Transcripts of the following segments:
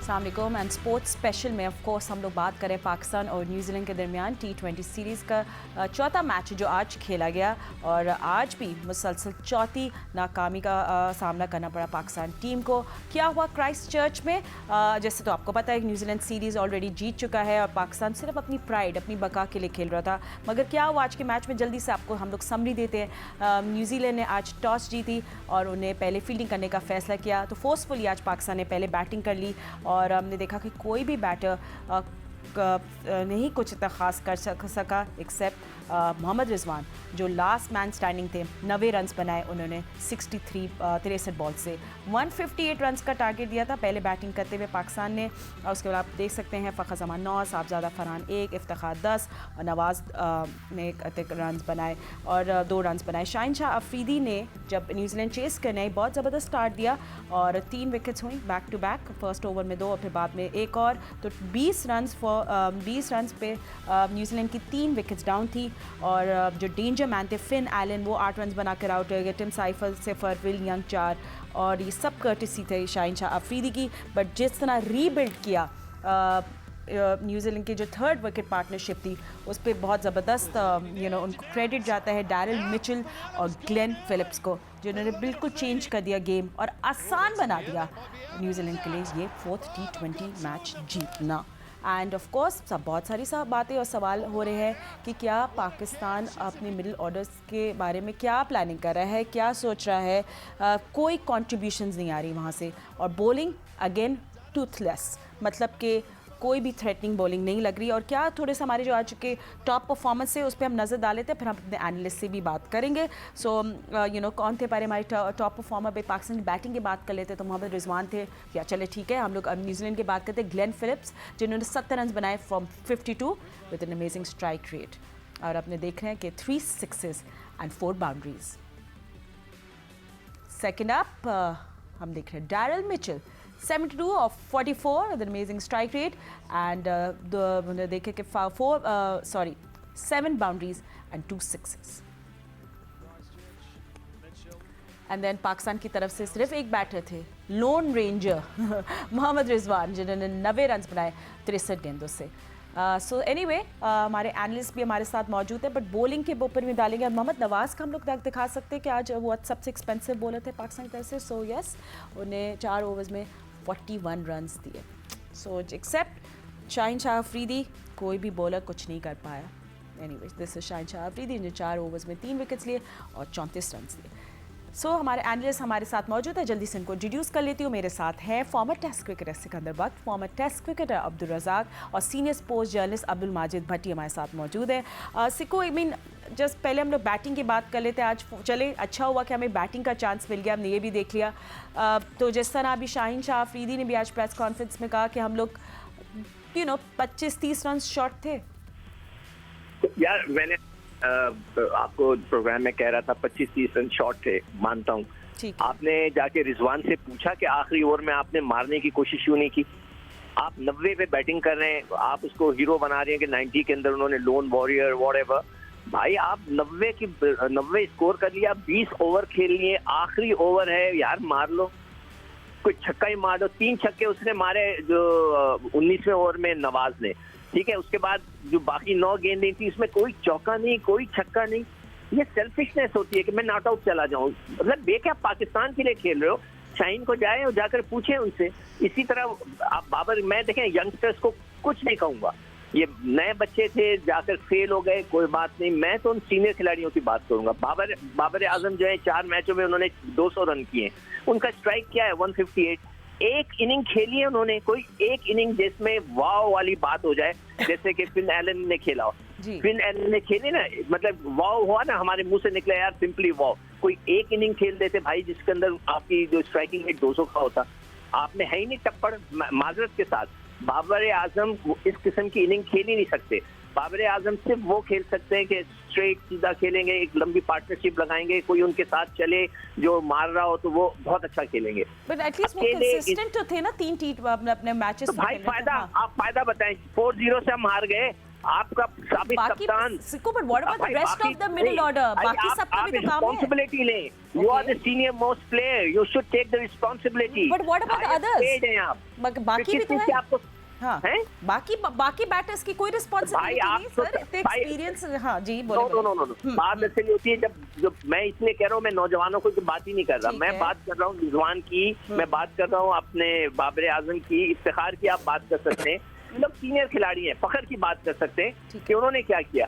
अस्सलाम वालेकुम and sports special में ऑफ कोर्स हम लोग बात करें पाकिस्तान और न्यूजीलैंड के दरमियान T20 सीरीज़ का चौथा मैच जो आज खेला गया और आज भी मुसलसल चौथी नाकामी का सामना करना पड़ा पाकिस्तान टीम को। क्या हुआ क्राइस्ट चर्च में? जैसे तो आपको पता है कि न्यूजीलैंड सीरीज़ ऑलरेडी जीत चुका है और पाकिस्तान सिर्फ अपनी प्राइड अपनी बका के लिए खेल रहा था। मगर क्या हुआ आज के मैच में, जल्दी से आपको हम लोग समरी देते हैं। न्यूजीलैंड ने आज टॉस जीती और उन्हें पहले फील्डिंग करने का फैसला किया, तो फोर्सफुली आज पाकिस्तान ने पहले बैटिंग कर ली और हमने देखा कि कोई भी बैटर नहीं कुछ इतना ख़ास कर सका एक्सेप्ट मोहम्मद रिजवान जो लास्ट मैन स्टैंडिंग थे। 90 रन्स बनाए उन्होंने 63 बॉल से। 158 रन्स का टारगेट दिया था पहले बैटिंग करते हुए पाकिस्तान ने। और उसके बाद आप देख सकते हैं फ़खर जमान 9, साहबजादा फरहान 1, इफ्तिखार 10 और नवाज़ ने रन्स बनाए और 2 रन्स बनाए। शाहिनशाह अफरीदी ने जब न्यूजीलैंड चेस करने आई बहुत ज़बरदस्त स्टार्ट दिया और 3 विकेट्स हुई back to back. First over में 2 और फिर बाद में एक और, तो 20 रन्स पे न्यूजीलैंड की 3 विकेट्स डाउन थी। और जो डेंजर मैन थे फिन एलन वो 8 रन्स बनाकर आउट हो गए। टिम साइफल, सिफर, विल यंग 4 और ये सब कर्टिसी थे शाहिनशाह अफरीदी की। बट जिस तरह रीबिल्ड किया न्यूजीलैंड की जो थर्ड विकेट पार्टनरशिप थी उस पर बहुत ज़बरदस्त उनको क्रेडिट जाता है डैरिल मिचेल और ग्लेन फिलिप्स को, जिन्होंने बिल्कुल चेंज कर दिया गेम और आसान बना दिया न्यूजीलैंड के लिए ये 4th T20 मैच जीतना। एंड ऑफ कोर्स सब बहुत सारी बातें और सवाल हो रहे हैं कि क्या पाकिस्तान अपने मिडिल ऑर्डर्स के बारे में क्या प्लानिंग कर रहा है, क्या सोच रहा है। कोई कॉन्ट्रीब्यूशंस नहीं आ रही वहाँ से और बॉलिंग अगेन टूथलेस, मतलब कि कोई भी थ्रेटनिंग बॉलिंग नहीं लग रही। और क्या थोड़े से हमारे जो आज के टॉप परफॉर्मेंस है उस पर हम नज़र डाल लेते हैं, फिर हम अपने एनालिस्ट से भी बात करेंगे। सो कौन थे पहले हमारे टॉप परफॉर्मर पे पाकिस्तान की बैटिंग की बात कर लेते हैं तो मोहम्मद रिजवान थे। या चले ठीक है, हम लोग अब न्यूजीलैंड की बात करते हैं। ग्लेन फिलिप्स जिन्होंने 70 रन बनाए from 52 with an amazing strike rate और अपने देख रहे हैं कि 3 sixes and 4 boundaries. Second up हम देख रहे हैं Daryl Mitchell 72 of 44 with an amazing strike rate and देखे कि 7 boundaries and 2 sixes. And then Pakistan की तरफ से सिर्फ एक बैटर थे, लोन रेंजर मोहम्मद रिजवान, जिन्होंने 90 रन बनाए 63 गेंदों से। सो एनीवे हमारे एनालिस्ट भी हमारे साथ मौजूद है, बट बॉलिंग के ऊपर भी डालेंगे। मोहम्मद नवाज़ का हम लोग दिखा सकते हैं कि आज वो सबसे एक्सपेंसिव बॉलर थे पाकिस्तान की तरफ से। सो यस, उन्हें 4 ओवर्स में 41 रन्स दिए। सो एक्सेप्ट शाहिनशाह अफरीदी कोई भी बॉलर कुछ नहीं कर पाया। Anyways this is Shaheen Shah Afridi ने 4 ओवर्स में 3 विकेट्स लिए और 34 रन्स लिए। सो हमारे एनालिस्ट हमारे साथ मौजूद है, जल्दी से इनको इंट्रोड्यूस कर लेती हूँ। मेरे साथ हैं former test cricketer Sikandar Bakht, former test cricketer Abdul Razzaq और senior sports journalist Abdul Majid Bhatti हमारे साथ मौजूद है। सिको आई मीन जस्ट पहले हम लोग बैटिंग की बात कर लेते हैं। आज चले अच्छा हुआ कि हमें बैटिंग का चांस मिल गया, हमने ये भी देख लिया। तो जिस तरह अभी शाहिनशाह अफरीदी ने भी आज प्रेस कॉन्फ्रेंस में कहा कि हम लोग 25-30 रन शॉर्ट थे। यार मैंने आपको प्रोग्राम में कह रहा था 25-30 रन शॉर्ट थे, मानता हूँ। आपने जाके रिजवान से पूछा कि आखिरी ओवर में आपने मारने की कोशिश क्यों नहीं की? आप 90 पे बैटिंग कर रहे हैं, आप उसको हीरो बना रहे हैं कि 90 के अंदर उन्होंने लोन वॉरियर व्हाटएवर। भाई आप 90 स्कोर कर लिया, 20 ओवर खेल लिए, आखिरी ओवर है यार, मार लो, कोई छक्का ही मार दो। 3 छक्के उसने मारे जो 19वें ओवर में नवाज ने, ठीक है। उसके बाद जो बाकी 9 गेंदें थी उसमें कोई चौका नहीं, कोई छक्का नहीं। ये सेल्फिशनेस होती है कि मैं नॉट आउट चला जाऊं, मतलब बेकार पाकिस्तान के लिए खेल रहे हो। शाहीन को जाए और जाकर पूछे उनसे। इसी तरह आप बाबर, मैं देखें यंगस्टर्स को कुछ नहीं कहूंगा, ये नए बच्चे थे जाकर फेल हो गए, कोई बात नहीं। मैं तो उन सीनियर खिलाड़ियों की बात करूंगा। बाबर आजम जो है 4 मैचों में उन्होंने 200 रन किए, उनका स्ट्राइक क्या है 158। एक इनिंग खेली है उन्होंने, कोई एक इनिंग जिसमें वाव वाली बात हो जाए, जैसे कि फिन एलन ने खेला हो। फिन एलन ने खेली ना, मतलब वाव हुआ ना, हमारे मुंह से निकला यार सिंपली वाव। कोई एक इनिंग खेल देते भाई जिसके अंदर आपकी जो स्ट्राइकिंग रेट 200 का होता। आपने है ही नहीं टप्पड़, माजरत के साथ। बाबर आजम इस किस्म की इनिंग खेल ही नहीं सकते। बाबर आजम सिर्फ वो खेल सकते हैं कि स्ट्रेट सीधा खेलेंगे, एक लंबी पार्टनरशिप लगाएंगे, कोई उनके साथ चले जो मार रहा हो तो वो बहुत अच्छा खेलेंगे। बट एटलीस्ट वो कंसिस्टेंट तो थे ना 3 अपने मैचेस। तो भाई फायदा, आप फायदा बताएं। 4-0 से हम हार गए, आपका साबिक बाकी कप्तान सिक्को, but what about the rest of the middle order? बाकी सबका भी तो काम है। रिस्पॉन्सिबिलिटी लें। You are the senior most player, you should take the responsibility. But what about the others? बाकी भी तो है। आपको हाँ, बाकी बैटर्स की कोई रिस्पॉन्सिबिलिटी नहीं सर, इतने एक्सपीरियंस। हाँ जी, बोलो। नो बात ऐसे नहीं होती है। जब मैं इसलिए कह रहा हूँ, मैं नौजवानों को बात ही नहीं कर रहा, मैं बात कर रहा हूँ रिजवान की, मैं बात कर रहा हूँ अपने बाबर आजम की, इफ्तिखार की आप बात कर सकते हैं। मतलब सीनियर खिलाड़ी हैं, फखर की बात कर सकते हैं कि उन्होंने क्या किया।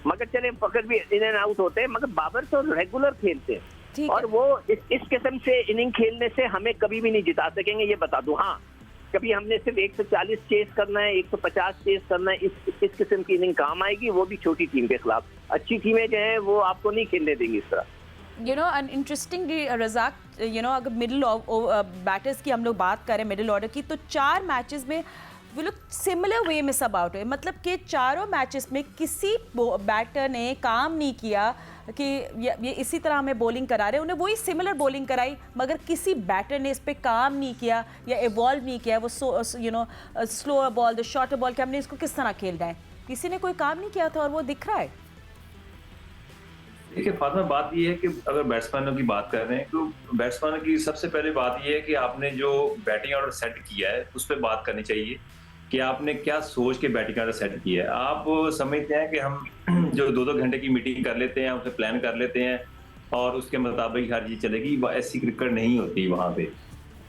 मगर चले फखर भी इन एंड आउट होते हैं, मगर बाबर तो रेगुलर खेलते हैं और वो इस किस्म से इनिंग खेलने से हमें कभी भी नहीं जिता सकेंगे, ये बता दूं। हाँ, कभी हमने सिर्फ 140 चेस करना है, 150 चेस करना है, इस किस्म की इनिंग काम आएगी, वो भी छोटी टीम के खिलाफ। अच्छी टीमें जो हैं वो आपको नहीं खेलने देंगी इस तरह। You know, and interestingly Razzaq, you know, अगर मिडिल बैटर्स की हम लोग बात करें, मिडिल ऑर्डर की, तो 4 मैचेस में वो लोग सिमिलर वे में सब आउट हुए। मतलब कि चारों मैचेस में किसी बैटर ने काम नहीं किया कि ये इसी तरह हमें बॉलिंग करा रहे हैं, उन्हें वही सिमिलर बॉलिंग कराई, मगर किसी बैटर ने इस पे काम नहीं किया या इवॉल्व नहीं किया। वो you know, slower ball, the shorter ball, कि हमने इसको किस तरह खेलना है, किसी ने कोई काम नहीं किया था और वो दिख रहा है। देखिए फातिमा, बात ये है कि अगर बैट्समैनों की बात कर रहे हैं तो बैट्समैनों की सबसे पहले बात ये है कि आपने जो बैटिंग ऑर्डर सेट किया है उस पर बात करनी चाहिए कि आपने क्या सोच के बैटिंग ऑर्डर सेट किया है। आप समझते हैं कि हम जो 2-2 घंटे की मीटिंग कर लेते हैं, उसे प्लान कर लेते हैं और उसके मुताबिक हर चीज चलेगी, ऐसी क्रिकेट नहीं होती वहाँ पे।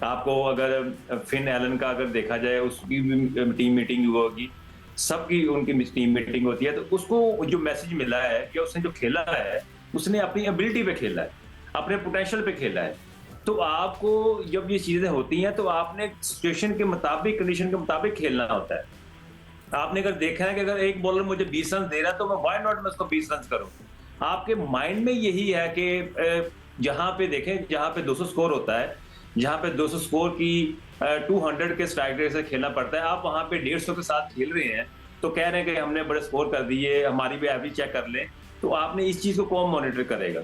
आपको अगर फिन एलन का अगर देखा जाए, उसकी भी टीम मीटिंग होगी, सबकी उनकी टीम मीटिंग होती है, तो उसको जो मैसेज मिला है कि उसने जो खेला है उसने अपनी एबिलिटी पे खेला है, अपने पोटेंशियल पे खेला है। तो आपको जब ये चीजें होती हैं तो आपने सिचुएशन के मुताबिक, कंडीशन के मुताबिक खेलना होता है। आपने अगर देखा है कि अगर एक बॉलर मुझे 20 रन दे रहा है तो मैं व्हाई नॉट मैं उसको 20 रन करूं। आपके माइंड में यही है कि जहां पे देखें, जहां पे 200 स्कोर होता है, जहां पे 200 स्कोर की 200 के स्ट्राइक रेट से खेलना पड़ता है, आप वहां पे 150 के साथ खेल रहे हैं तो कह रहे हैं कि हमने बड़े स्कोर कर दिए, हमारी भी एवरेज चेक कर लें। तो आपने इस चीज को कौन मॉनिटर करेगा?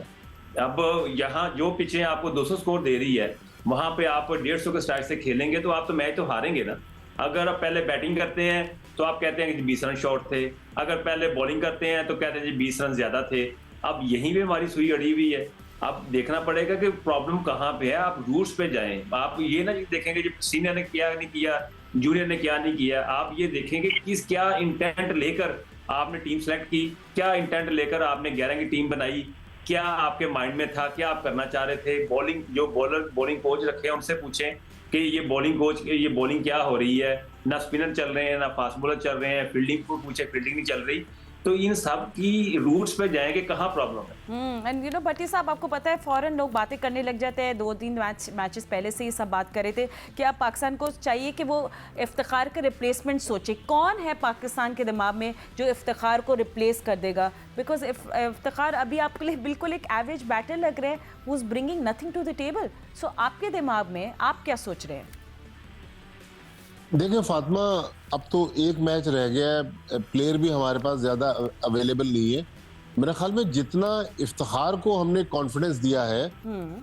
अब यहाँ जो पिचें आपको 200 स्कोर दे रही है, वहां पे आप 150 के स्ट्राइक से खेलेंगे तो आप तो मैच तो हारेंगे ना। अगर आप पहले बैटिंग करते हैं तो आप कहते हैं कि 20 रन शॉर्ट थे, अगर पहले बॉलिंग करते हैं तो कहते हैं जी 20 रन ज्यादा थे। अब यहीं पे हमारी सुई अड़ी हुई है। अब देखना पड़ेगा कि प्रॉब्लम कहाँ पे है, आप रूट्स पे जाएं। आप ये ना देखेंगे जब सीनियर ने क्या नहीं किया, जूनियर ने क्या नहीं किया, आप ये देखेंगे किस क्या इंटेंट लेकर आपने टीम सेलेक्ट की, क्या इंटेंट लेकर आपने 11 की टीम बनाई, क्या आपके माइंड में था, क्या आप करना चाह रहे थे। बॉलिंग जो बॉलिंग कोच रखे हैं उनसे पूछें कि ये बॉलिंग कोच, ये बॉलिंग क्या हो रही है, ना स्पिनर चल रहे हैं, ना फास्ट बॉलर चल रहे हैं, फील्डिंग को पूछे, फील्डिंग नहीं चल रही। तो इन सब की रूट्स पे जाएंगे कहाँ प्रॉब्लम है। एंड यू नो भट्टी साहब, आपको पता है फौरन लोग बातें करने लग जाते हैं। 2-3 मैचेस पहले से ही सब बात कर रहे थे कि अब पाकिस्तान को चाहिए कि वो इफ्तिखार का रिप्लेसमेंट सोचे। कौन है पाकिस्तान के दिमाग में जो इफ्तिखार को रिप्लेस कर देगा? बिकॉज इफ्तिखार अभी आपके लिए बिल्कुल एक एवरेज बैटर लग रहे हैं, who is bringing nothing to the table. So आपके दिमाग में आप क्या सोच रहे हैं? देखिए फातिमा, अब तो एक मैच रह गया है, प्लेयर भी हमारे पास ज़्यादा अवेलेबल नहीं है। मेरे ख्याल में जितना इफ्तिखार को हमने कॉन्फिडेंस दिया है,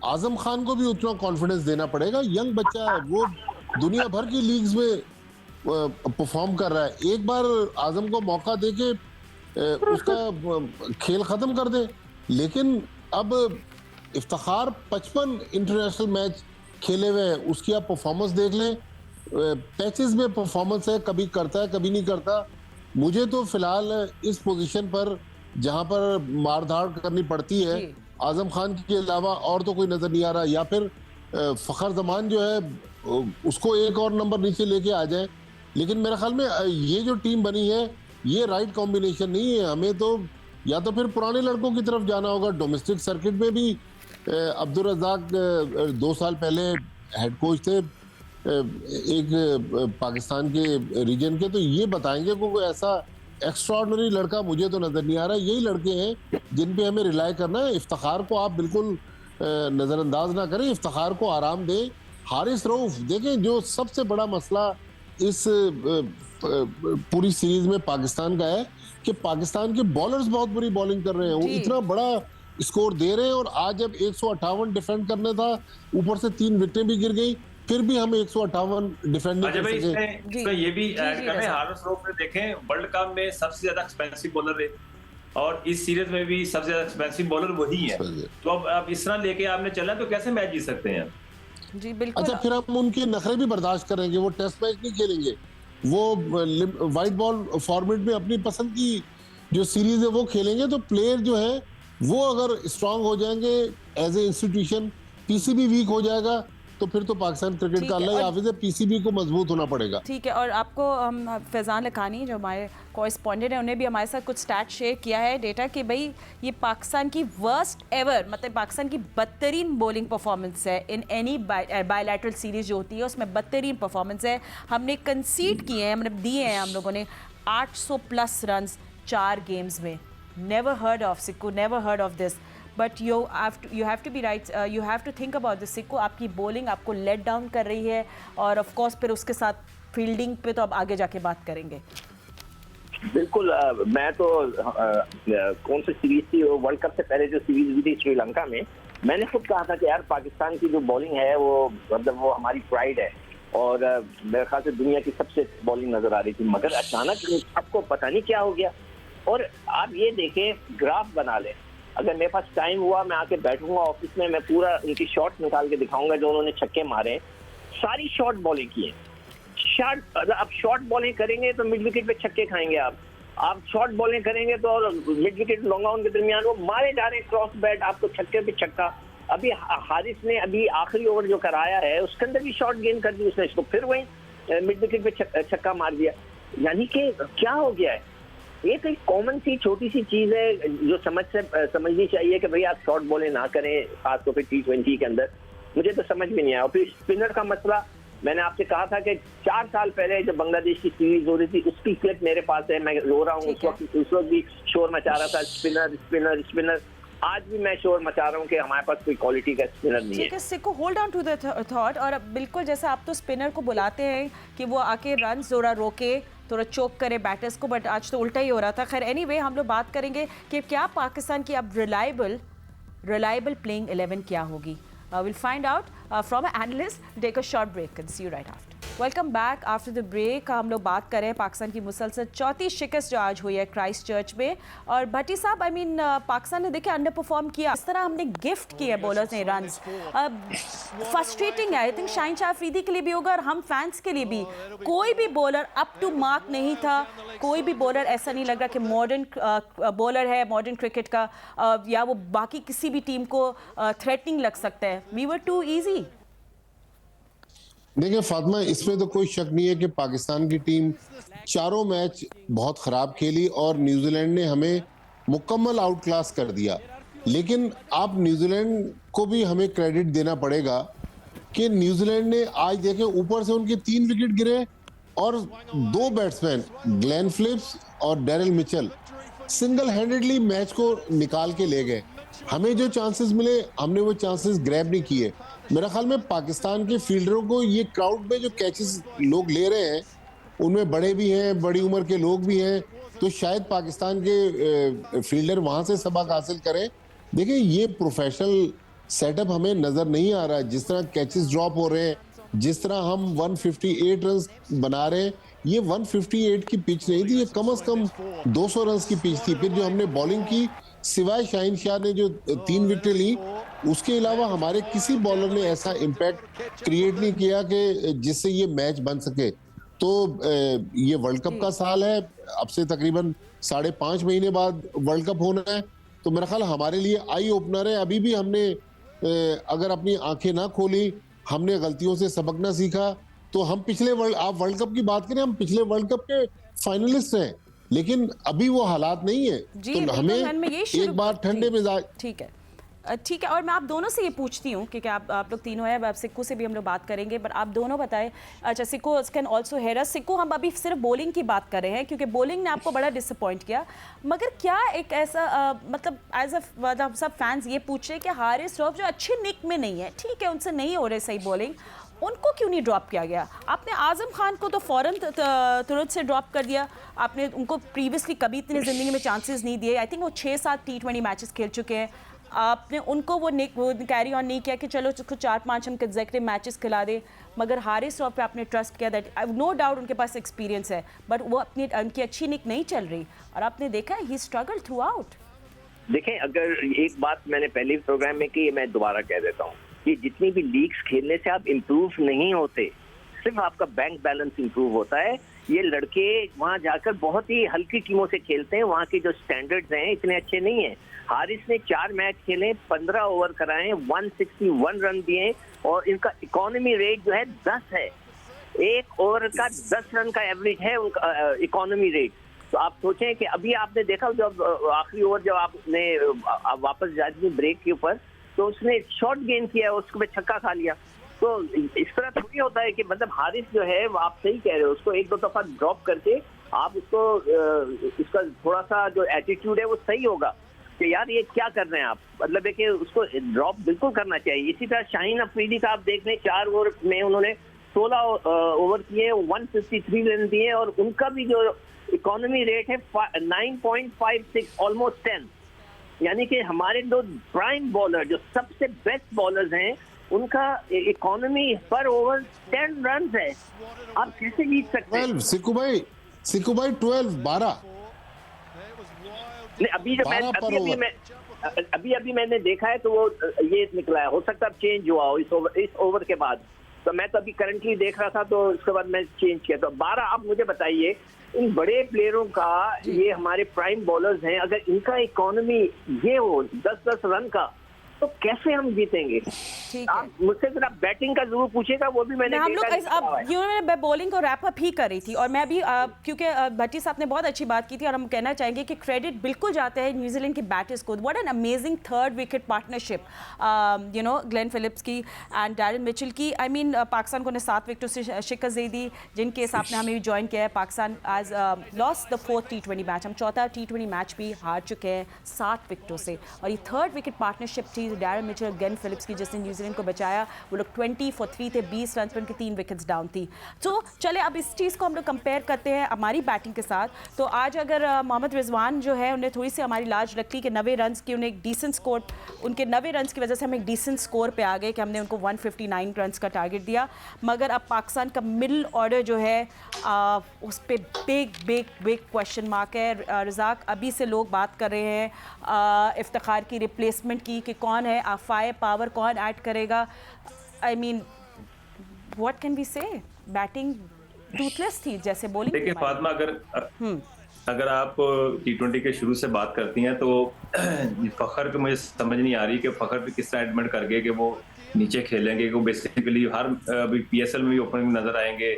आजम खान को भी उतना कॉन्फिडेंस देना पड़ेगा। यंग बच्चा है, वो दुनिया भर की लीग्स में परफॉर्म कर रहा है। एक बार आजम को मौका देके उसका खेल ख़त्म कर दे। लेकिन अब इफ्तिखार 55 इंटरनेशनल मैच खेले हुए हैं, उसकी आप परफॉर्मेंस देख लें। पैचेस में परफॉर्मेंस है, कभी करता है कभी नहीं करता। मुझे तो फिलहाल इस पोजीशन पर जहां पर मारधाड़ करनी पड़ती है, आजम खान के अलावा और तो कोई नजर नहीं आ रहा। या फिर फखर जमान जो है उसको एक और नंबर नीचे लेके आ जाए। लेकिन मेरे ख्याल में ये जो टीम बनी है ये राइट कॉम्बिनेशन नहीं है। हमें तो या तो फिर पुराने लड़कों की तरफ जाना होगा। डोमेस्टिक सर्किट में भी अब्दुल रज़ाक 2 साल पहले हेड कोच थे एक पाकिस्तान के रीजन के, तो ये बताएंगे कोई ऐसा एक्स्ट्राऑर्डिनरी लड़का मुझे तो नजर नहीं आ रहा। यही लड़के हैं जिन पे हमें रिलाई करना है। इफ्तिखार को आप बिल्कुल नजरअंदाज ना करें, इफ्तिखार को आराम दें। हारिस रऊफ देखें, जो सबसे बड़ा मसला इस पूरी सीरीज में पाकिस्तान का है कि पाकिस्तान के बॉलर्स बहुत बुरी बॉलिंग कर रहे हैं। वो इतना बड़ा स्कोर दे रहे हैं और आज जब 158 डिफेंड करने था, ऊपर से 3 विकेटें भी गिर गई। फिर भी हम 158 डिफेंड अजय कर भाई सके। इसमें ये भी जी, ऐड जी, कर रहे हैं, रज़ा। हारिस रऊफ ने देखें वर्ल्ड कप में सबसे ज्यादा एक्सपेंसिव बॉलर है और इस सीरीज में भी सबसे ज्यादा एक्सपेंसिव बॉलर वही है। तो अब आप इस तरह लेके आपने चलना तो कैसे मैच जीत सकते हैं? जी बिल्कुल। अच्छा, फिर हम उनके नखरे भी बर्दाश्त करेंगे, वो टेस्ट मैच नहीं खेलेंगे, वो वाइट बॉल फॉर्मेट में अपनी पसंद की जो सीरीज है वो खेलेंगे। तो प्लेयर जो है वो अगर स्ट्रांग हो जाएंगे as a institution, PCB weak हो जाएगा, तो फिर तो पाकिस्तान क्रिकेट ठीक का है, अल्लाह ही और हाफिज है, पीसीबी को मजबूत होना पड़ेगा। ठीक है, और आपको हम फैज़ान लखानी जो हमारे कॉरेस्पॉन्डेंट हैं उन्हें भी हमारे साथ कुछ स्टैट शेयर किया है, डेटा कि भाई ये पाकिस्तान की वर्स्ट एवर, मतलब पाकिस्तान की बदतरीन बॉलिंग परफॉर्मेंस है इन एनी बायलैटरल सीरीज जो होती है उसमें बदतरीन परफॉर्मेंस है। हमने कंसीड किए हैं, मतलब दिए हैं हम लोगों ने 800 प्लस रन 4 गेम्स में। नेवर हर्ड ऑफ सिक्कू, never heard of this, but you have to be right, you have to think about this सिक्कू। आपकी बॉलिंग आपको लेट डाउन कर रही है और ऑफ कोर्स फिर उसके साथ फील्डिंग पे तो अब आगे जाके बात करेंगे। बिल्कुल, मैं तो कौन सी सीरीज थी वो, वर्ल्ड कप से पहले जो सीरीज हुई थी श्रीलंका में, मैंने खुद कहा था कि यार पाकिस्तान की जो बॉलिंग है वो मतलब वो हमारी प्राइड है और मेरे ख्याल से दुनिया की सबसे बॉलिंग नजर आ रही थी। मगर अचानक आपको पता नहीं क्या हो गया। और आप ये देखें, ग्राफ बना लें, अगर मेरे पास टाइम हुआ मैं आके बैठूंगा ऑफिस में, मैं पूरा उनकी शॉट निकाल के दिखाऊंगा जो उन्होंने छक्के मारे। सारी शॉर्ट बॉलिंग की है। आप शॉर्ट बॉलिंग करेंगे तो मिड विकेट पे छक्के खाएंगे। आप शॉर्ट बॉलिंग करेंगे तो मिड विकेट लॉन्ग ऑन के दरमियान वो मारे जा रहे हैं क्रॉस बैट, आपको छक्के पे छक्का। अभी हारिस ने अभी आखिरी ओवर जो कराया है उसके अंदर भी शॉर्ट गेंद कर दी उसने, इसको फिर वही मिड विकेट पे छक्का मार दिया। यानी कि क्या हो गया है? ये तो एक कॉमन सी छोटी सी चीज है जो समझनी चाहिए कि भाई आप शॉर्ट बॉलिंग ना करें, खासतौर पे T20 के अंदर। मुझे तो समझ में नहीं आया। और फिर स्पिनर का मसला, मैंने आपसे कहा था कि 4 साल पहले जब बांग्लादेश की सीरीज हो रही थी उसकी क्लिप मेरे पास है, मैं रो रहा हूँ। उस वक्त भी शोर मचा रहा था, स्पिनर स्पिनर स्पिनर। आज भी मैं शोर मचा रहा हूँ कि हमारे पास कोई क्वालिटी का स्पिनर नहीं है। Sikko, hold on to the thought. और बिल्कुल जैसे आप तो स्पिनर को बुलाते हैं कि वो आके रन थोड़ा रोके, थोड़ा चोक करे बैटर्स को, बट आज तो उल्टा ही हो रहा था। खैर एनीवे, हम लोग बात करेंगे कि क्या पाकिस्तान की अब रिलायबल प्लेइंग 11 क्या होगी। Will find out from an analyst. Take a short break and see you right after. Welcome back after the break. हम लोग बात कर रहे हैं पाकिस्तान की मुसलसल चौथी शिकस्त जो आज हुई है क्राइस्ट चर्च में। और भट्टी साहब, पाकिस्तान ने देखिए अंडर परफॉर्म किया। इस तरह हमने गिफ्ट किए बॉलर्स ने रन, फ्रस्ट्रेटिंग है। आई थिंक शाहीन शाह अफरीदी के लिए भी होगा और हम फैंस के लिए भी। कोई भी बॉलर अप टू मार्क नहीं था। कोई भी बॉलर ऐसा नहीं लग रहा कि मॉडर्न बॉलर है, मॉडर्न क्रिकेट का, या वो बाकी किसी भी टीम को थ्रेटनिंग लग सकता है। We were too easy. देखिए फातिमा, इसमें तो कोई शक नहीं है कि पाकिस्तान की टीम चारों मैच बहुत खराब खेली और न्यूजीलैंड ने हमें मुकम्मल आउट क्लास कर दिया। लेकिन आप न्यूजीलैंड को भी हमें क्रेडिट देना पड़ेगा कि न्यूजीलैंड ने आज देखें ऊपर से उनके 3 विकेट गिरे और 2 बैट्समैन ग्लेन फिलिप्स और Daryl Mitchell single handedly match को निकाल के ले गए। हमें जो चांसेस मिले हमने वो चांसेस ग्रैब नहीं किए। मेरा ख्याल में पाकिस्तान के फील्डरों को ये क्राउड में जो कैचेस लोग ले रहे हैं उनमें बड़े भी हैं, बड़ी उम्र के लोग भी हैं, तो शायद पाकिस्तान के फील्डर वहां से सबक हासिल करें। देखिए ये प्रोफेशनल सेटअप हमें नजर नहीं आ रहा है। जिस तरह कैचेस ड्रॉप हो रहे हैं, जिस तरह हम 158 रन बना रहे हैं, ये 158 की पिच नहीं थी, ये कम से कम 200 रन की पिच थी। फिर जो हमने बॉलिंग की, सिवाय शाहीन शाह ने जो 3 विकेट ली, उसके अलावा हमारे किसी बॉलर ने ऐसा इम्पैक्ट क्रिएट नहीं किया कि जिससे ये मैच बन सके। तो ये वर्ल्ड कप का साल है, अब से तकरीबन 5.5 महीने बाद वर्ल्ड कप होना है, तो मेरा ख्याल हमारे लिए आई ओपनर है। अभी भी हमने अगर अपनी आंखें ना खोली, हमने गलतियों से सबक ना सीखा, तो हम आप वर्ल्ड कप की बात करें, हम पिछले वर्ल्ड कप के फाइनलिस्ट हैं, लेकिन अभी वो हालात नहीं है। तो हमें एक बार ठंडे मिजाज, ठीक है। और मैं आप दोनों से ये पूछती हूँ क्योंकि आप लोग तीनों हैं, अब सिक्कू से भी हम लोग बात करेंगे, पर आप दोनों बताएं। अच्छा, सिक्कू कैन ऑल्सो हेयर अस। सिक्कू, हम अभी सिर्फ बॉलिंग की बात कर रहे हैं क्योंकि बॉलिंग ने आपको बड़ा डिसअपॉइंट किया, मगर क्या एक ऐसा मतलब एज अ सब फैंस ये पूछ रहे हैं कि हारिस रऊफ जो अच्छे निक में नहीं है, ठीक है उनसे नहीं हो रही सही बॉलिंग, उनको क्यों नहीं ड्रॉप किया गया? आपने आजम खान को तो फ़ौरन तुरंत से ड्रॉप कर दिया। आपने उनको प्रीवियसली कभी इतनी ज़िंदगी में चांसेस नहीं दिए। आई थिंक वो 6-7 T20 मैचेस खेल चुके हैं। आपने उनको वो कैरी ऑन नहीं किया कि चलो उसको 4-5 हम कंसेक्यूटिव मैचेस खिला दें, मगर हारिस रऊफ पे आपने ट्रस्ट किया। दैट नो डाउट उनके पास एक्सपीरियंस है, बट वो उनकी अच्छी निक नहीं चल रही और आपने देखा ही स्ट्रगल थ्रू आउट। देखें, अगर एक बात मैंने पहले प्रोग्राम में की, मैं दोबारा कह देता हूँ कि जितनी भी लीग्स खेलने से आप इम्प्रूव नहीं होते, सिर्फ आपका बैंक बैलेंस इम्प्रूव होता है। ये लड़के वहां जाकर बहुत ही हल्की टीमों से खेलते हैं, वहां के जो स्टैंडर्ड्स हैं इतने अच्छे नहीं हैं। हारिस ने 4 मैच खेले, 15 ओवर कराए, 161 रन दिए और इनका इकोनॉमी रेट जो है 10 है। 1 ओवर का 10 रन का एवरेज है उनका इकोनॉमी रेट। तो आप सोचें कि अभी आपने देखा जब आखिरी ओवर जब आपने वापस जाती ब्रेक के ऊपर, तो उसने शॉट गेन किया, उसको पे छक्का खा लिया। तो इस तरह थोड़ी होता है कि मतलब हारिस जो है वो आप सही कह रहे हो, उसको 1-2 दफा ड्रॉप करके आप उसको उसका थोड़ा सा जो एटीट्यूड है वो सही होगा कि यार ये क्या कर रहे हैं आप, मतलब है कि उसको ड्रॉप बिल्कुल करना चाहिए। इसी तरह शाहीन अफरीदी का आप देख लें, 4 ओवर में उन्होंने 16 ओवर किए, 153 रन दिए और उनका भी जो इकोनॉमी रेट है 9.56, ऑलमोस्ट 10। यानी कि हमारे दो प्राइम बॉलर जो सबसे बेस्ट बॉलर्स हैं उनका इकोनॉमी पर ओवर 10 रन है। आप कैसे जीत सकते हैं? 12 सिक्कू भाई 12 नहीं, अभी मैंने देखा है तो वो ये निकला है, हो सकता है चेंज हुआ हो इस ओवर के बाद। तो मैं तो अभी करंटली देख रहा था, तो उसके बाद मैं चेंज किया। तो 12 आप मुझे बताइए, इन बड़े प्लेयरों का, ये हमारे प्राइम बॉलर्स हैं, अगर इनका इकोनॉमी ये हो 10-10 रन का, तो कैसे हम जीतेंगे? आप मुझसे जरा बैटिंग का जरूर पूछेगा, वो भी मैंने हम लोग मैं बॉलिंग को रैप अप ही कर रही थी और मैं भी क्योंकि भट्टी साहब ने बहुत अच्छी बात की थी और हम कहना चाहेंगे कि क्रेडिट बिल्कुल जाता है न्यूजीलैंड के बैटर्स को। What an amazing 3rd wicket partnership Glenn Phillips की एंड डैरेन मिचेल की। आई मीन पाकिस्तान को ने 7 विकेटों से शिकस्त दे दी, जिनके केस आपने हमें भी ज्वाइन किया है। पाकिस्तान आज lost the 4th T20 match, हम 4था T20 मैच भी हार चुके हैं 7 विकेटों से और ये 3rd विकेट पार्टनरशिप थी डैरेन मिचेल और ग्लेन फिलिप्स की, जिसने न्यूजीलैंड को बचाया। वो लोग 20 for 3 थे, 20 रन पर उनकी 3 विकेट्स डाउन थी। तो चले अब इस चीज़ को हम लोग कंपेयर करते हैं हमारी बैटिंग के साथ। तो आज अगर मोहम्मद रिजवान जो है उन्हें थोड़ी सी हमारी लाज रखी कि 90 रन की उन्हें एक डिसेंट स्कोर, उनके 90 रन की वजह से हम एक डिसेंट स्कोर पे आ गए कि हमने उनको 159 रन का टारगेट दिया। मगर अब पाकिस्तान का मिडिल ऑर्डर जो है उस पर बिग क्वेश्चन मार्क है। रज़ाक, अभी से लोग बात कर रहे हैं इफ्तिखार की रिप्लेसमेंट की कि कौन है, फायर पावर कौन ऐड करेगा। I mean what can we say, batting toothless थी जैसे बॉलिंग। देखिए फातिमा, अगर आप T20 के शुरू से बात करती हैं तो फखर को मुझे समझ नहीं आ रही कि फखर पे किस तरह एडमिट कर गए कि वो नीचे खेलेंगे, कि वो बेसिकली हर अभी PSL में भी ओपनिंग नजर आएंगे,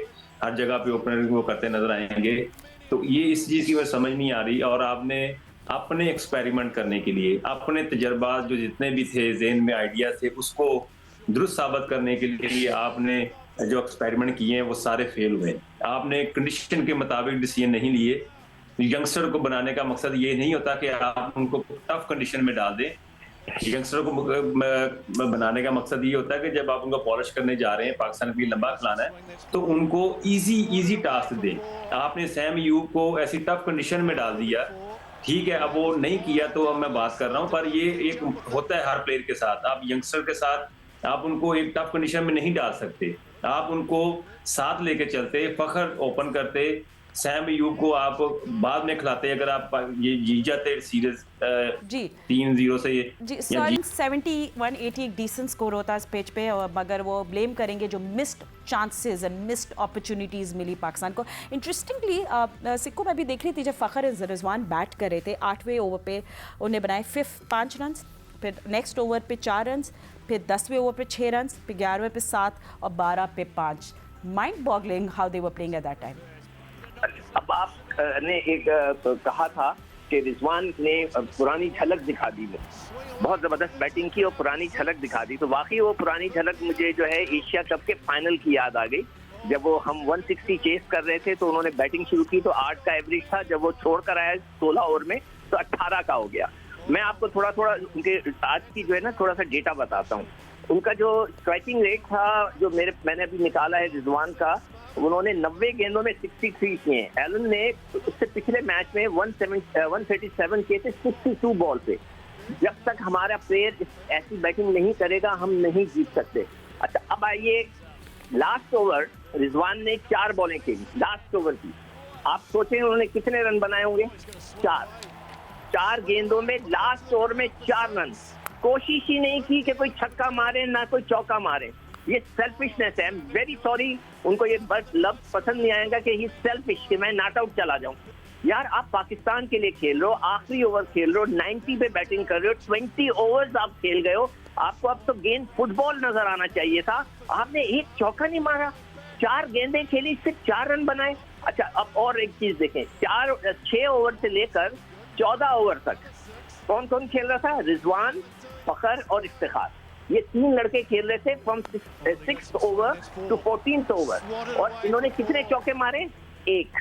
हर जगह पे ओपनिंग वो करते नजर आएंगे। तो ये इस चीज़ की मुझे समझ नहीं आ रही। और आपने अपने एक्सपेरिमेंट करने के लिए, अपने तजर्बात जो जितने भी थे, ज़हन में आइडिया थे, उसको दुरुस्त साबित करने के लिए आपने जो एक्सपेरिमेंट किए हैं वो सारे फेल हुए। आपने कंडीशन के मुताबिक डिसीजन नहीं लिए। यंगस्टर को बनाने का मकसद ये नहीं होता कि आप उनको टफ कंडीशन में डाल दें। यंगस्टर को बनाने का मकसद ये होता है कि जब आप उनको पॉलिश करने जा रहे हैं, पाकिस्तान के लिए लंबा खिलाना है, तो उनको इजी टास्क दें। आपने सैम अयूब को ऐसी टफ कंडीशन में डाल दिया, ठीक है, अब वो नहीं किया तो अब मैं बात कर रहा हूँ, पर ये एक होता है हर प्लेयर के साथ। आप यंगस्टर के साथ आप उनको एक टफ कंडीशन में नहीं डाल सकते। आप उनको साथ लेके चलते, फखर ओपन करते, सैम अयूब को आप बाद में खिलाते। अगर आप ये जीत जाते सीरीज 3-0 से, जी 71-80 एक डिसेंट स्कोर होता है इस पेज पे, और मगर वो ब्लेम करेंगे जो missed chances and missed opportunities मिली पाकिस्तान को। इंटरेस्टिंगली सिक्को में भी देख रही थी जब फ़खर रिजवान बैट कर रहे थे, 8वें ओवर पे उन्हें बनाए 5 रन, फिर नेक्स्ट ओवर पे 4 रन, फिर 10वें ओवर पे 6 रन, फिर 11वें पे 7 और 12 पे 5। Mind boggling how they were playing at that time. अब आपने एक कहा था कि रिजवान ने पुरानी झलक दिखा दी, बहुत ज़बरदस्त बैटिंग की और पुरानी झलक दिखा दी। तो वाकई वो पुरानी झलक मुझे जो है एशिया कप के फाइनल की याद आ गई, जब वो हम 160 चेस कर रहे थे तो उन्होंने बैटिंग शुरू की तो 8 का एवरेज था, जब वो छोड़कर आया 16 ओवर में तो 18 का हो गया। मैं आपको थोड़ा उनके आज की जो है ना थोड़ा सा डेटा बताता हूँ। उनका जो स्ट्राइकिंग रेट था जो मैंने अभी निकाला है रिजवान का, उन्होंने 90 गेंदों में 63 किए। एलन ने उससे पिछले मैच में 137 किए थे 62 बॉल पे। जब तक हमारा प्लेयर ऐसी बैटिंग नहीं करेगा हम नहीं जीत सकते। अच्छा, अब आइए लास्ट ओवर रिजवान ने 4 बॉलें खेली लास्ट ओवर की। आप सोचें उन्होंने कितने रन बनाए होंगे? 4 गेंदों में लास्ट ओवर में 4 रन। कोशिश ही नहीं की कि कोई छक्का मारे ना कोई चौका मारे। ये सेल्फिशनेस है। आई एम वेरी सॉरी, उनको ये लफ्ज पसंद नहीं आएगा कि ही सेल्फिश, कि मैं नॉट आउट चला जाऊं। यार आप पाकिस्तान के लिए खेल रहे हो, आखिरी ओवर खेल रहे हो, 90 पे बैटिंग कर रहे हो, 20 ओवर्स आप खेल गए हो, आपको अब तो गेंद फुटबॉल नजर आना चाहिए था। आपने एक चौका नहीं मारा, 4 गेंदें खेली, सिर्फ 4 रन बनाए। अच्छा, अब और एक चीज देखें, 6 ओवर से लेकर 14 ओवर तक कौन कौन खेल रहा था? रिजवान, फखर और इफ्तिखार। ये 3 लड़के खेल रहे थे from 6th over to 14th over. और इन्होंने कितने चौके मारे? 1।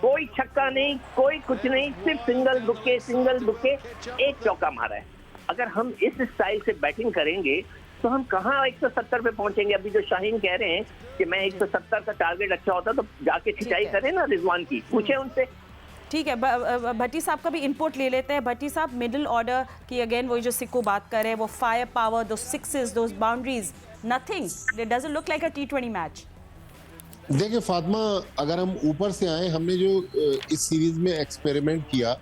कोई छक्का नहीं, कोई कुछ नहीं, सिर्फ सिंगल दुक्के, 1 चौका मारा है। अगर हम इस स्टाइल से बैटिंग करेंगे तो हम कहाँ 170 पे पहुंचेंगे? अभी जो शाहीन कह रहे हैं कि मैं 170 का टारगेट अच्छा होता तो जाके खिंचाई करें ना रिजवान की, पूछे उनसे। ठीक है, भट्टी साहब का भी इनपुट ले लेते हैं। भट्टी साहब, मिडिल ऑर्डर की अगेन वही जो सिक्को बात कर रहे हैं, वो फायर पावर, दो सिक्सेस, दो boundaries, nothing, it doesn't look like a T20 match. देखिए फातिमा, अगर हम ऊपर से आए, हमने जो इस सीरीज में एक्सपेरिमेंट किया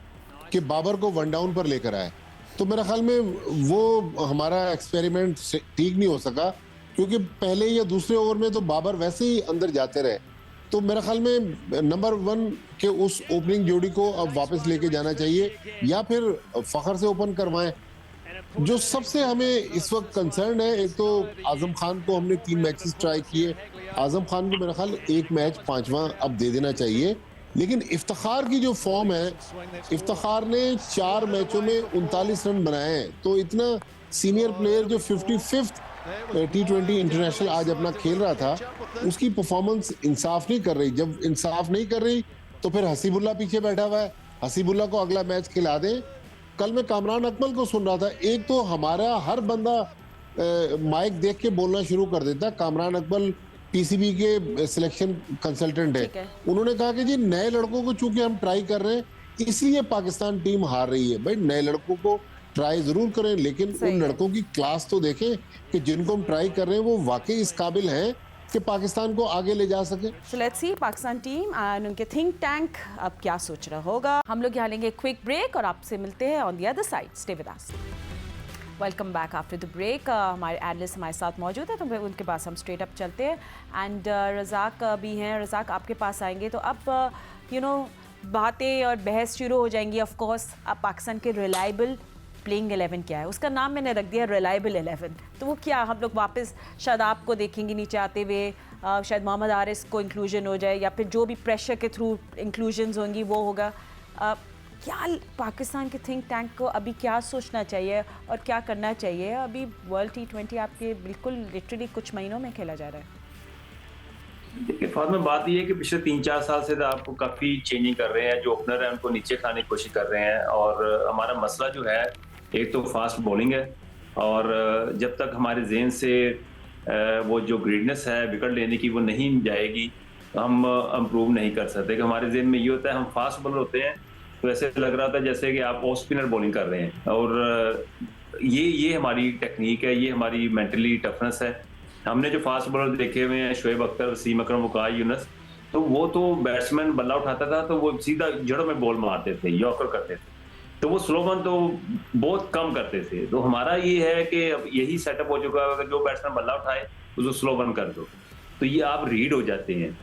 कि बाबर को 1 डाउन पर लेकर आए, तो मेरे ख्याल में वो हमारा एक्सपेरिमेंट ठीक नहीं हो सका, क्योंकि पहले या दूसरे ओवर में तो बाबर वैसे ही अंदर जाते रहे। तो मेरे ख्याल में नंबर 1 के उस ओपनिंग जोड़ी को अब वापस लेके जाना चाहिए, या फिर फखर से ओपन करवाएं। जो सबसे हमें इस वक्त कंसर्न है, एक तो आजम खान को हमने 3 मैचेस ट्राई किए, आजम खान को मेरा ख्याल 1 मैच 5वां अब दे देना चाहिए। लेकिन इफ्तिखार की जो फॉर्म है, इफ्तिखार ने 4 मैचों में 39 रन बनाए हैं। तो इतना सीनियर प्लेयर जो 55th T20 इंटरनेशनल आज अपना खेल रहा था, उसकी परफॉर्मेंस इंसाफ नहीं कर रही। जब इंसाफ नहीं कर रही तो फिर हसीबुल्ला पीछे बैठा हुआ है, हसीबुल्ला को अगला मैच खिला दें। कल मैं कामरान अकमल को सुन रहा था, एक तो हमारा हर बंदा माइक देख के बोलना शुरू कर देता। कामरान अकमल पीसीबी के सिलेक्शन कंसल्टेंट है, उन्होंने कहा कि जी नए लड़कों को चूंकि हम ट्राई कर रहे हैं इसलिए पाकिस्तान टीम हार रही है। भाई नए लड़कों को ट्राई जरूर करें, लेकिन उन लड़कों की क्लास तो देखें कि जिनको हम ट्राई कर रहे हैं वो वाकई इस काबिल हैं कि पाकिस्तान को आगे ले जा सके। So let's see Pakistan team and उनके थिंक टैंक अब क्या सोच रहा होगा। हम लोग यहाँ लेंगे क्विक ब्रेक और आपसे मिलते हैं on the other side. Stay with us. Welcome back after the break. हमारे एनालिस्ट हमारे साथ मौजूद है, तो उनके पास हम स्ट्रेट अप चलते हैं। एंड रज़ाक भी हैं। रज़ाक, आपके पास आएंगे तो अब बातें और बहस शुरू हो जाएंगी। ऑफ कोर्स अब पाकिस्तान के रिलायबल प्लेइंग 11 क्या है, उसका नाम मैंने रख दिया रिलायबल 11। तो वो क्या, हम लोग वापस शादाब को देखेंगे नीचे आते हुए, शायद मोहम्मद हारिस को इंक्लूजन हो जाए, या फिर जो भी प्रेशर के थ्रू इंक्लूजन्स होंगी वो होगा। क्या पाकिस्तान के थिंक टैंक को अभी क्या सोचना चाहिए और क्या करना चाहिए? अभी वर्ल्ड T20 आपके बिल्कुल लिटरली कुछ महीनों में खेला जा रहा है। देखिए फातिमा, बात ये है कि पिछले 3-4 साल से तो आपको काफ़ी चेंजिंग कर रहे हैं। जो ओपनर है उनको नीचे खाने की कोशिश कर रहे हैं, और हमारा मसला जो है एक तो फास्ट बॉलिंग है, और जब तक हमारे जहन से वो जो ग्रेडनेस है विकेट लेने की वो नहीं जाएगी तो हम इम्प्रूव नहीं कर सकते। कि हमारे जहन में ये होता है हम फास्ट बॉलर होते हैं तो ऐसे लग रहा था जैसे कि आप ऑफ स्पिनर बॉलिंग कर रहे हैं, और ये हमारी टेक्निक है, ये हमारी मेंटली टफनेस है। हमने जो फास्ट बॉलर देखे हुए हैं, शोएब अख्तर, वसीम अकरम, वक़ार यूनुस, तो वो तो बैट्समैन बल्ला उठाता था तो वो सीधा जड़ों में बॉल मारते थे, यॉर्कर करते थे, तो वो स्लो वन तो बहुत कम करते थे। तो हमारा ये है कि अब यही सेटअप हो चुका है, अगर जो बैट्समैन बल्ला उठाए उसको स्लो वन कर दो, तो ये आप रीड हो जाते हैं।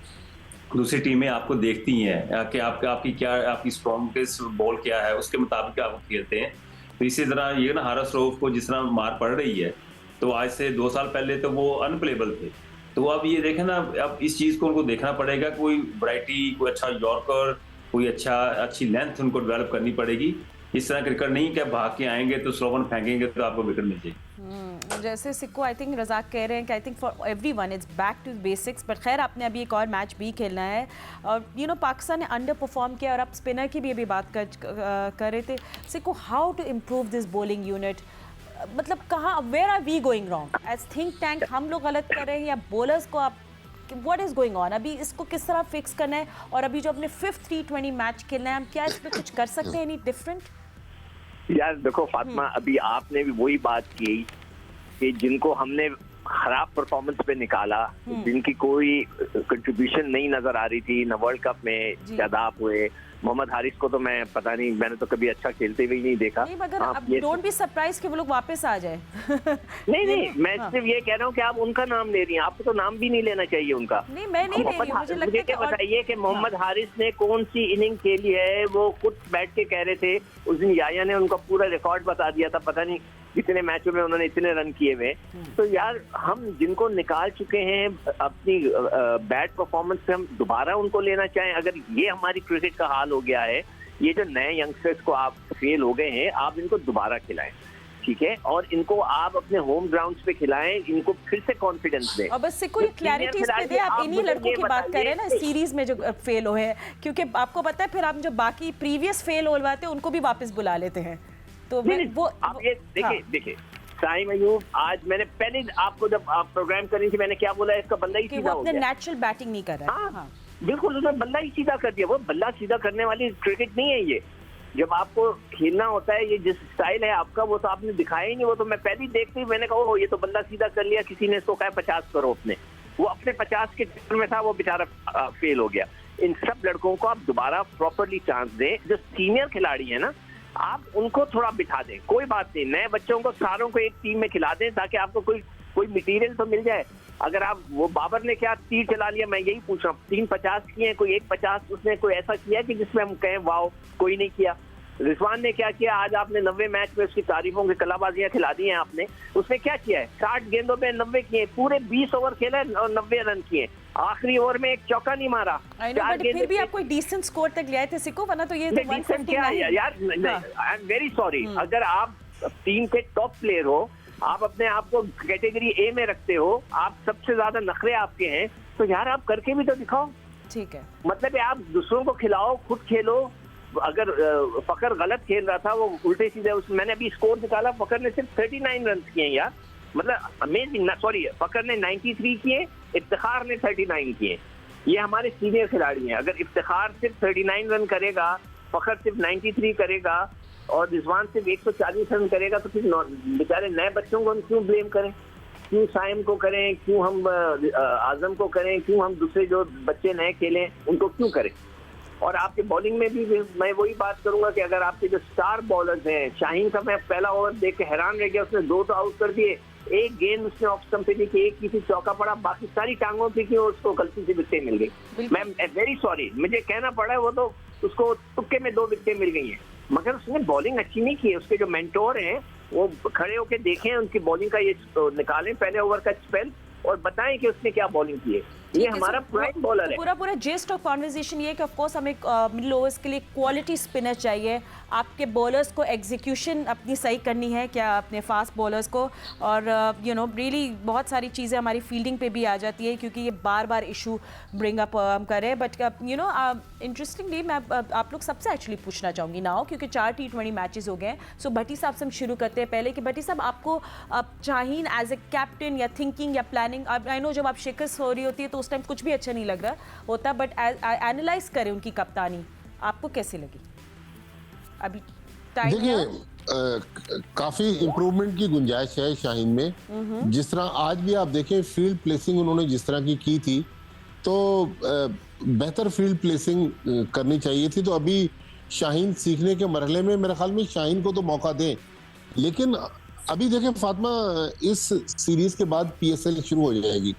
दूसरी टीमें आपको देखती हैं कि आपकी क्या, आपकी स्ट्रॉन्गेस्ट बॉल क्या है, उसके मुताबिक आप खेलते हैं। तो इसी तरह ये ना हारिस रऊफ को जिस तरह मार पड़ रही है, तो आज से 2 साल पहले तो वो अनप्लेबल थे। तो अब ये देखें ना, अब इस चीज़ को उनको देखना पड़ेगा, कोई वैरायटी, कोई अच्छा यॉर्कर, कोई अच्छी लेंथ उनको डेवलप करनी पड़ेगी। इस तरह क्रिकेट नहीं कि भाग के आएंगे तो स्लो वन फेंकेंगे तो आपको विकेट मिल जाएगी। जैसे सिक्को आई थिंक रज़ाक कह रहे हैं कि I think for everyone it's back to basics. But खैर आपने अभी एक और मैच भी खेलना है, और पाकिस्तान ने अंडर परफॉर्म किया, और आप स्पिनर की भी अभी बात कर रहे थे। Sikko, how to improve this bowling unit? मतलब कहाँ, where are we going wrong as think tank? हम लोग गलत कर रहे हैं या बॉलर्स को आप, व्हाट इज गोइंग ऑन? अभी इसको किस तरह फिक्स करना है? और अभी जो अपने 5th T20 मैच खेलना है, हम क्या इस पर कुछ कर सकते हैं एनी डिफरेंट? यार देखो फातिमा, अभी आपने भी वही बात की कि जिनको हमने खराब परफॉर्मेंस पे निकाला, जिनकी कोई कंट्रीब्यूशन नहीं नजर आ रही थी, न वर्ल्ड कप में शादाब हुए, मोहम्मद हारिस को तो मैं पता नहीं, मैंने तो कभी अच्छा खेलते हुए नहीं देखा। नहीं, मगर अब डोंट बी सरप्राइज कि वो लोग वापस आ जाए। नहीं, मैं सिर्फ ये कह रहा हूँ कि आप उनका नाम ले रही हैं, आपको तो नाम भी नहीं लेना चाहिए उनका। नहीं, मैं नहीं ले रही हूँ, मुझे लगता है कि बताइए कि मोहम्मद हारिस ने कौन सी इनिंग खेली है। वो खुद बैठ के कह रहे थे उस दिन, याया ने उनका पूरा रिकॉर्ड बता दिया था, पता नहीं कितने मैचों में उन्होंने इतने रन किए हुए। तो यार हम जिनको निकाल चुके हैं अपनी बैड परफॉर्मेंस से, हम दोबारा उनको लेना चाहें? अगर ये हमारी क्रिकेट का हाल हो गया है, ये जो नए यंगस्टर्स को आप फेल हो गए हैं, आप इनको दोबारा खिलाएं, ठीक है, और इनको आप अपने होम ग्राउंड्स पे खिलाएं, इनको फिर से कॉन्फिडेंस दें। और बस कोई क्लैरिटी इस पे दे, आप इन्हीं लड़कों की बात कर रहे हैं ना सीरीज में जो फेल हुए हैं, क्योंकि आपको पता है फिर आप जो बाकी प्रीवियस फेल होलवाते हैं उनको भी वापस बुला लेते हैं। तो वो आप ये देखिए साइम अयूब, आज मैंने पहले आपको जब आप प्रोग्राम कर रही थी, मैंने क्या बोला, इसका बल्ला ही सीधा हो गया, नेचुरल बैटिंग नहीं कर रहा है। हाँ, बिल्कुल, उसने बल्ला ही सीधा कर दिया। वो बल्ला सीधा करने वाली क्रिकेट नहीं है ये। जब आपको खेलना होता है, ये जिस स्टाइल है आपका, वो तो आपने दिखाया ही नहीं। वो तो मैं पहले ही देखते ही मैंने कहा ये तो बल्ला सीधा कर लिया, किसी ने इसको कहा 50 करो अपने। वो अपने 50 के चक्कर में था, वो बेचारा फेल हो गया। इन सब लड़कों को आप दोबारा प्रॉपरली चांस दें। जो सीनियर खिलाड़ी है ना, आप उनको थोड़ा बिठा दें, कोई बात नहीं। नए बच्चों को सारों को एक टीम में खिला दें, ताकि आपको कोई मटेरियल तो मिल जाए। अगर आप, वो बाबर ने क्या तीर चला लिया, मैं यही पूछ रहा हूँ। 3 50 किए, कोई 1 50 उसने कोई ऐसा किया कि जिसमें हम कहें वाओ, कोई नहीं किया। रिजवान ने क्या किया, आज आपने 90 मैच में उसकी तारीफों की कलाबाजियां खिला दी हैं आपने। उसने क्या किया है, 60 गेंदों पे 90 किए, पूरे 20 ओवर खेला और 90 रन किए। आखिरी ओवर में एक चौका नहीं मारा। फिर भी आप कोई डिसेंट स्कोर तक ले आए थे सिक्को, वरना तो ये तो 159 यार। आई एम वेरी सॉरी, अगर आप टीम के टॉप प्लेयर हो, आप अपने आप को कैटेगरी ए में रखते हो, आप सबसे ज्यादा नखरे आपके हैं, तो यार आप करके भी तो दिखाओ। ठीक है, मतलब आप दूसरों को खिलाओ, खुद खेलो। अगर फकर गलत खेल रहा था, वो उल्टे सीधे, मैंने अभी स्कोर निकाला, फकर ने सिर्फ 39 रन किए यार, मतलब अमेजिंग। सॉरी, फकर ने 93 किए, इफ्तिखार ने 39 किए। ये हमारे सीनियर खिलाड़ी हैं। अगर इफ्तिखार सिर्फ 39 रन करेगा, फकर सिर्फ 93 करेगा और रिजवान सिर्फ 140 रन करेगा, तो फिर बेचारे नए बच्चों को हम क्यों ब्लेम करें? क्यों साइम को करें, क्यों हम आजम को करें, क्यों हम दूसरे जो बच्चे नए खेलें उनको क्यों करें? और आपके बॉलिंग में भी मैं वही बात करूंगा कि अगर आपके जो स्टार बॉलर्स हैं, शाहीन का मैं पहला ओवर देख के हैरान रह गया, उसने 2 तो आउट कर दिए, एक गेंद उसने ऑफ स्टंप पे दी कि एक किसी चौका पड़ा, बाकी सारी टांगों पे की उसको गलती से विकेट मिल गई। मैं वेरी सॉरी, मुझे कहना पड़ा है, वो तो उसको तुक्के में 2 विकेट मिल गई हैं, मगर उसने बॉलिंग अच्छी नहीं की है। उसके जो मेंटोर हैं वो खड़े होकर देखें, उनकी बॉलिंग का ये निकालें पहले ओवर का स्पेल और बताएं कि उसने क्या बॉलिंग की है। ये हमारा प्राइम बॉलर है। पूरा जेस्ट ऑफ कॉन्वर्सेशन ये है कि ऑफ कोर्स हमें मिडिल ओवर्स के लिए क्वालिटी स्पिनर चाहिए। आपके बॉलर्स को एग्जीक्यूशन अपनी सही करनी है क्या, अपने फास्ट बॉलर्स को, और रियली बहुत सारी चीज़ें हमारी फील्डिंग पे भी आ जाती है, क्योंकि ये बार बार इशू ब्रिंग अप हम करें। बट इंटरेस्टिंगली मैं आप लोग सबसे एक्चुअली पूछना चाहूँगी नाउ, क्योंकि 4 T20 मैचेस हो गए हैं। सो भट्टी साहब से हम शुरू करते हैं पहले कि भट्टी साहब, आपको शाहीन एज ए कैप्टन या थिंकिंग या प्लानिंग, आई नो जब आप शिकस्त हो रही होती है तो उस टाइम कुछ भी अच्छा नहीं लग रहा होता, बट एनालाइज करें उनकी कप्तानी, आपको कैसी लगी? अभी देखिए काफी इम्प्रूवमेंट की गुंजाइश है शाहीन में। जिस तरह आज भी आप देखें फील्ड प्लेसिंग उन्होंने जिस तरह की थी, तो बेहतर फील्ड प्लेसिंग करनी चाहिए थी। तो अभी शाहीन सीखने के मरहले में, मेरे ख्याल में शाहीन को तो मौका दें। लेकिन अभी देखें फातिमा, इस सीरीज के बाद PSL शुरू हो जाएगी।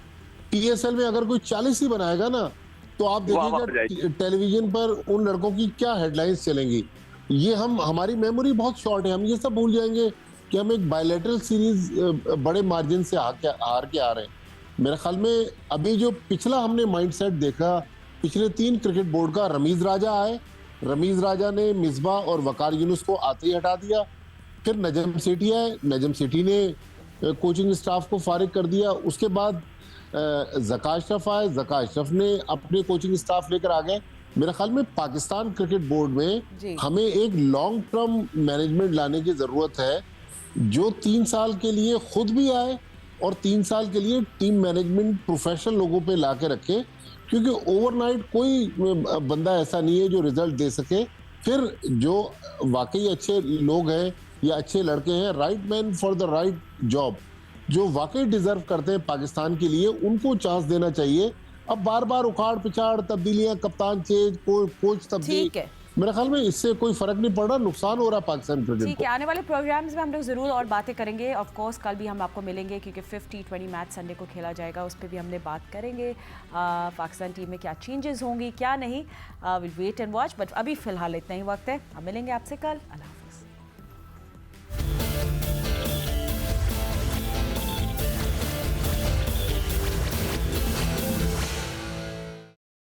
PSL में अगर कोई 40 ही बनाएगा ना, तो आप देखिएगा टेलीविजन पर उन लड़कों की क्या हेडलाइंस चलेंगी। ये हमारी मेमोरी बहुत शॉर्ट है, हम ये सब भूल जाएंगे कि हम एक बायलैटरल सीरीज बड़े मार्जिन से हार के आ रहे हैं। मेरे ख्याल में अभी जो पिछला हमने माइंडसेट देखा पिछले 3 क्रिकेट बोर्ड का, रमीज राजा आए, रमीज राजा ने मिसबाह और वकार यूनुस को आते ही हटा दिया। फिर नजम सेठी आए, नजम सेठी ने कोचिंग स्टाफ को फारिग कर दिया। उसके बाद ज़का अशरफ आए, ज़का अशरफ ने अपने कोचिंग स्टाफ लेकर आ गए। मेरे ख्याल में पाकिस्तान क्रिकेट बोर्ड में हमें एक लॉन्ग टर्म मैनेजमेंट लाने की ज़रूरत है, जो 3 साल के लिए खुद भी आए और 3 साल के लिए टीम मैनेजमेंट प्रोफेशनल लोगों पे ला के रखे, क्योंकि ओवरनाइट कोई बंदा ऐसा नहीं है जो रिजल्ट दे सके। फिर जो वाकई अच्छे लोग हैं या अच्छे लड़के हैं, right man for the right job, जो वाकई डिजर्व करते हैं पाकिस्तान के लिए, उनको चांस देना चाहिए। अब बार बार उखाड़ पिछाड़, तब्दीलियां, कप्तान चेंज, कोच तब्दील, ठीक है, मेरे ख्याल में इससे कोई फर्क नहीं पड़ रहा, नुकसान हो रहा पाकिस्तान क्रिकेट ठीक को। है। आने वाले प्रोग्राम्स में हम लोग ज़रूर और बातें करेंगे। ऑफ कोर्स कल भी हम आपको मिलेंगे क्योंकि 50-20 मैच संडे को खेला जाएगा, उस पर भी हमने बात करेंगे। पाकिस्तान टीम में क्या चेंजेस होंगी क्या नहीं, will wait and watch. But अभी फ़िलहाल इतना ही वक्त है, अब मिलेंगे आपसे कल। अल्लाह।